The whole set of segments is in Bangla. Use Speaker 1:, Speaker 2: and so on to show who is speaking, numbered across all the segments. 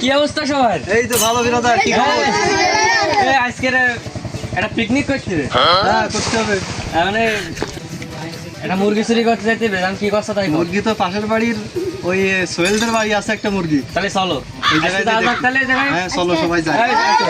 Speaker 1: কি অবস্থা সবার?
Speaker 2: এই তো ভালো বিনোদন। কি খবর?
Speaker 1: আজকের একটা পিকনিক করছি রে।
Speaker 2: হ্যাঁ, করতে হবে।
Speaker 1: মানে একটা মুরগি চুরি করতে যাইতে হবে, আমি কি করছো তাই বল।
Speaker 2: মুরগি তো পাশের বাড়ির ওই সোহেলদের বাড়ি আছে একটা মুরগি।
Speaker 1: তাহলে চলো
Speaker 2: ওই জায়গায়
Speaker 1: আজকে যাওয়া যাক তাহলে এই জায়গায়।
Speaker 2: হ্যাঁ, চলো সবাই যাই।
Speaker 1: এই, আসো।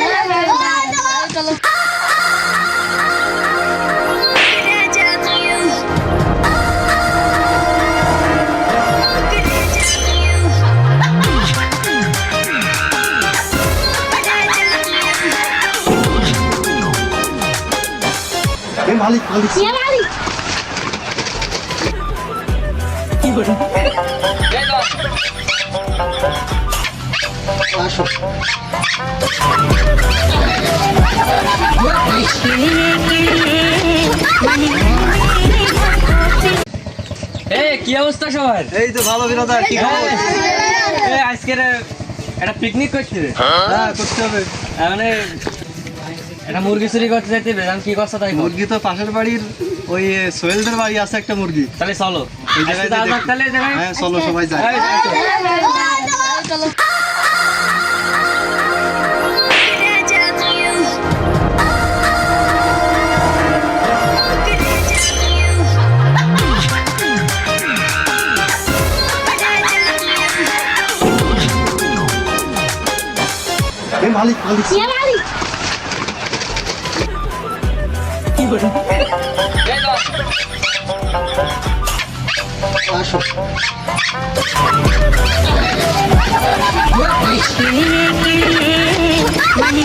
Speaker 2: এই মালিক মালিক আসো।
Speaker 1: কি অবস্থা সবার?
Speaker 2: এই তো ভালো বিনোদন। কি খবর?
Speaker 1: আজকের একটা পিকনিক করছি রে।
Speaker 2: হ্যাঁ, করতে হবে।
Speaker 1: মানে একটা মুরগি চুরি করতে যাইতে হবে, আমি কি করছো তাই বল।
Speaker 2: মুরগি তো পাশের বাড়ির ওই সোহেলদের বাড়ি আছে একটা মুরগি।
Speaker 1: তাহলে চলো
Speaker 2: ওই
Speaker 1: আজকে
Speaker 2: জায়গায়
Speaker 1: যাওয়া যাক তাহলে এই জায়গায়।
Speaker 2: হ্যাঁ, চলো সবাই যাই।
Speaker 1: এই, আসো।
Speaker 2: এই মালিক মালিক আসো।
Speaker 3: Money.